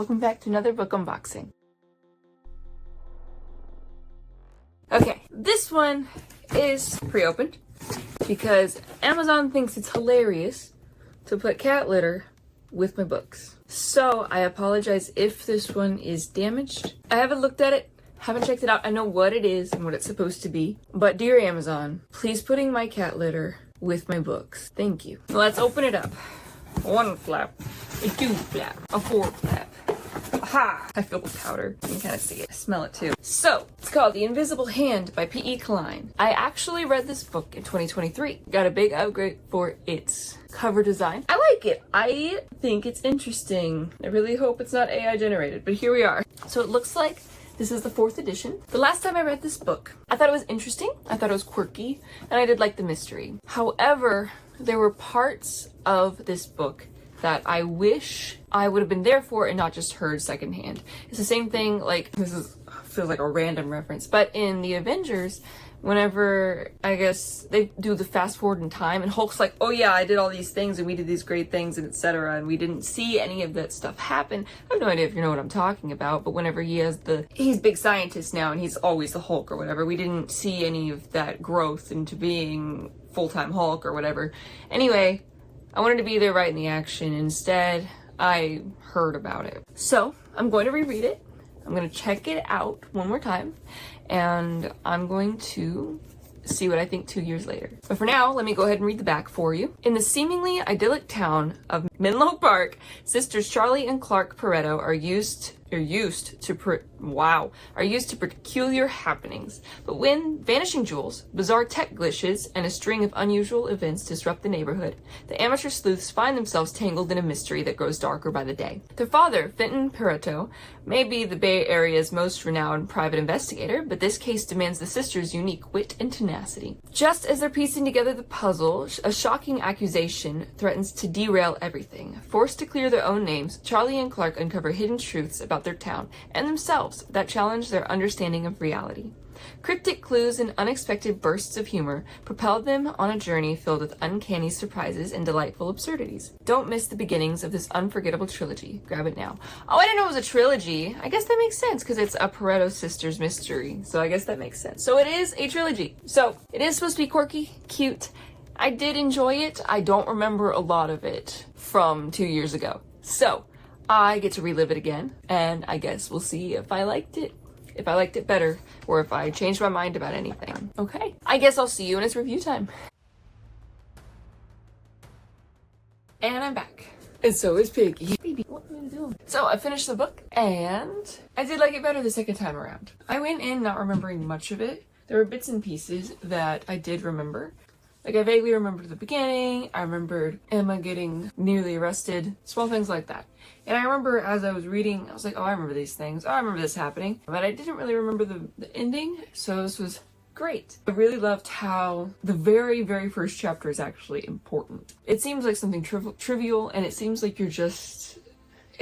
welcome back to another book unboxing. Okay, this one is pre-opened because Amazon thinks it's hilarious to put cat litter with my books. So I apologize if this one is damaged. I haven't looked at it, haven't checked it out. I know what it is and what it's supposed to be. But dear Amazon, please putting my cat litter with my books. Thank you. Let's open it up. 1 flap, a 2 flap, a 4 flap. Aha! I feel the powder. You can kind of see it. I smell it too. So, it's called The Invisible Hand by P.E. Klein. I actually read this book in 2023. Got a big upgrade for its cover design. I like it. I think it's interesting. I really hope it's not AI generated, but here we are. So it looks like this is the 4th edition. The last time I read this book, I thought it was interesting, I thought it was quirky, and I did like the mystery. However, there were parts of this book that I wish I would have been there for and not just heard secondhand. It's the same thing, like, feels like a random reference, but in the Avengers, whenever, I guess, they do the fast forward in time and Hulk's like, oh yeah, I did all these things and we did these great things and etc. and we didn't see any of that stuff happen. I have no idea if you know what I'm talking about, but whenever he's big scientist now and he's always the Hulk or whatever, we didn't see any of that growth into being full-time Hulk or whatever. Anyway, I wanted to be there right in the action. Instead, I heard about it. So I'm going to reread it. I'm going to check it out one more time, and I'm going to see what I think 2 years later. But for now, let me go ahead and read the back for you. In the seemingly idyllic town of Menlo Park, sisters Charlie and Clarke Pareto are used to peculiar happenings. But when vanishing jewels, bizarre tech glitches, and a string of unusual events disrupt the neighborhood, the amateur sleuths find themselves tangled in a mystery that grows darker by the day. Their father, Fenton Pareto, may be the Bay Area's most renowned private investigator, but this case demands the sisters' unique wit and tenacity. Just as they're piecing together the puzzle, a shocking accusation threatens to derail everything. Forced to clear their own names, Charlie and Clarke uncover hidden truths about their town and themselves that challenge their understanding of reality. Cryptic clues and unexpected bursts of humor propelled them on a journey filled with uncanny surprises and delightful absurdities. Don't miss the beginnings of this unforgettable trilogy. Grab it now. Oh, I didn't know it was a trilogy. I guess that makes sense because it's a Pareto sisters mystery. So I guess that makes sense. So it is a trilogy. So it is supposed to be quirky, cute. I did enjoy it. I don't remember a lot of it from 2 years ago. So I get to relive it again, and I guess we'll see if I liked it better, or if I changed my mind about anything. Okay, I guess I'll see you when it's review time. And I'm back. And so is Piggy. Baby, what are you doing? So I finished the book, and I did like it better the second time around. I went in not remembering much of it. There were bits and pieces that I did remember. Like, I vaguely remembered the beginning, I remembered Emma getting nearly arrested, small things like that. And I remember as I was reading, I was like, oh, I remember these things, oh, I remember this happening. But I didn't really remember the ending, so this was great. I really loved how the very, very first chapter is actually important. It seems like something trivial, and it seems like it's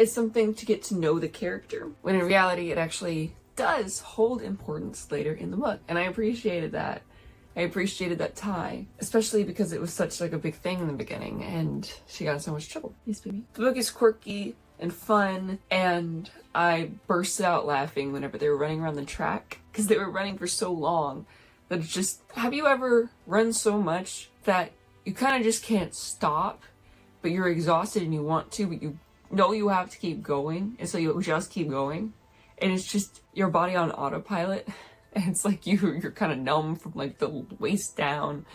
something to get to know the character, when in reality it actually does hold importance later in the book, and I appreciated that. I appreciated that tie, especially because it was such like a big thing in the beginning and she got in so much trouble. Yes, baby. The book is quirky and fun, and I burst out laughing whenever they were running around the track because they were running for so long that it's just, have you ever run so much that you kind of just can't stop, but you're exhausted and you want to, but you know you have to keep going, and so you just keep going, and it's just your body on autopilot. And it's like you're kind of numb from like the waist down.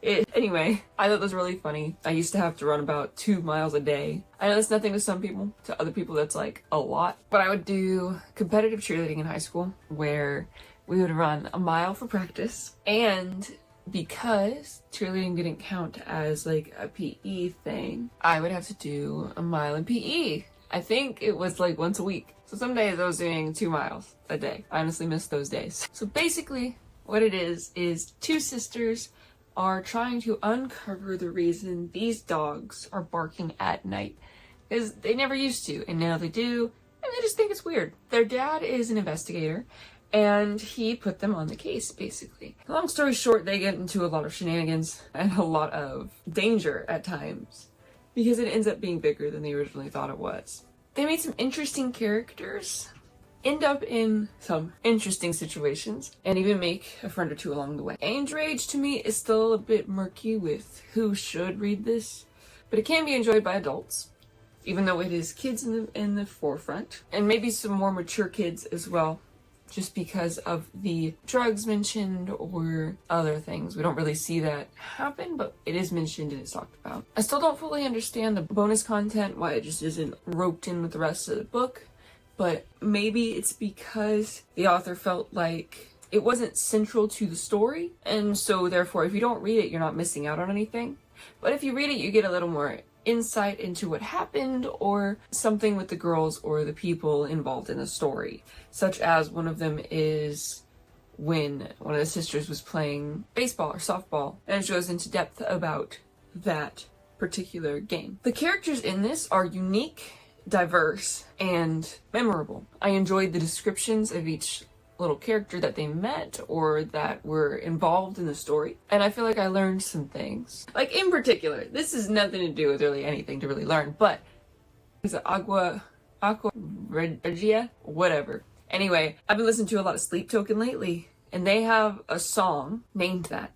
Anyway, I thought it was really funny. I used to have to run about 2 miles a day. I know that's nothing to some people. To other people, that's like a lot. But I would do competitive cheerleading in high school where we would run a mile for practice. And because cheerleading didn't count as like a PE thing, I would have to do a mile in PE. I think it was like once a week. So some days I was doing 2 miles a day. I honestly miss those days. So basically what it is two sisters are trying to uncover the reason these dogs are barking at night. Because they never used to, and now they do, and they just think it's weird. Their dad is an investigator, and he put them on the case, basically. Long story short, they get into a lot of shenanigans and a lot of danger at times, because it ends up being bigger than they originally thought it was. They made some interesting characters, end up in some interesting situations, and even make a friend or two along the way. Age range to me is still a bit murky with who should read this, but it can be enjoyed by adults, even though it is kids in the forefront, and maybe some more mature kids as well, just because of the drugs mentioned or other things. We don't really see that happen, but it is mentioned and it's talked about. I still don't fully understand the bonus content, why it just isn't roped in with the rest of the book, but maybe it's because the author felt like it wasn't central to the story, and so therefore if you don't read it, you're not missing out on anything. But if you read it, you get a little more insight into what happened or something with the girls or the people involved in the story, such as one of them is when one of the sisters was playing baseball or softball, and it goes into depth about that particular game. The characters in this are unique, diverse, and memorable. I enjoyed the descriptions of each little character that they met or that were involved in the story, and I feel like I learned some things. Like in particular, this has nothing to do with really anything to really learn, but is it Aqua Regia? Whatever. Anyway, I've been listening to a lot of Sleep Token lately, and they have a song named that.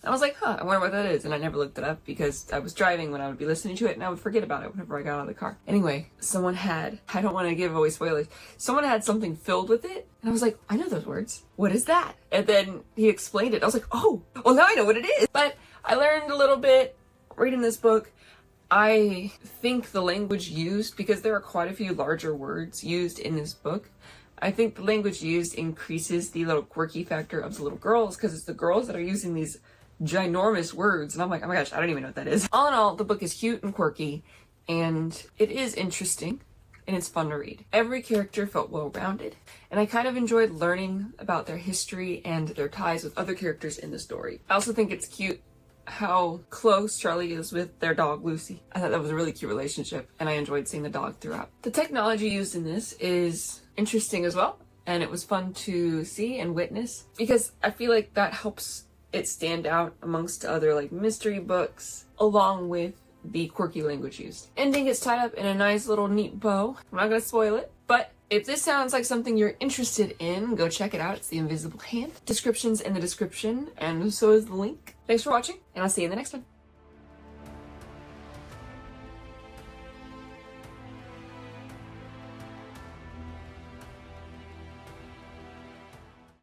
I was like, I wonder what that is, and I never looked it up because I was driving when I would be listening to it, and I would forget about it whenever I got out of the car. Anyway, someone had, I don't want to give away spoilers, someone had something filled with it, and I was like, I know those words. What is that? And then he explained it. I was like, oh, well now I know what it is. But I learned a little bit reading this book. I think the language used, because there are quite a few larger words used in this book, I think the language used increases the little quirky factor of the little girls, because it's the girls that are using these ginormous words, and I'm like, oh my gosh, I don't even know what that is. All in all, the book is cute and quirky, and it is interesting, and it's fun to read. Every character felt well-rounded, and I kind of enjoyed learning about their history and their ties with other characters in the story. I also think it's cute how close Charlie is with their dog, Lucy. I thought that was a really cute relationship, and I enjoyed seeing the dog throughout. The technology used in this is interesting as well, and it was fun to see and witness, because I feel like that helps it stand out amongst other like mystery books, along with the quirky language used. Ending is tied up in a nice little neat bow. I'm not gonna spoil it, but if this sounds like something you're interested in, go check it out. It's The Invisible Hand. Description's in the description, and so is the link. Thanks for watching, and I'll see you in the next one.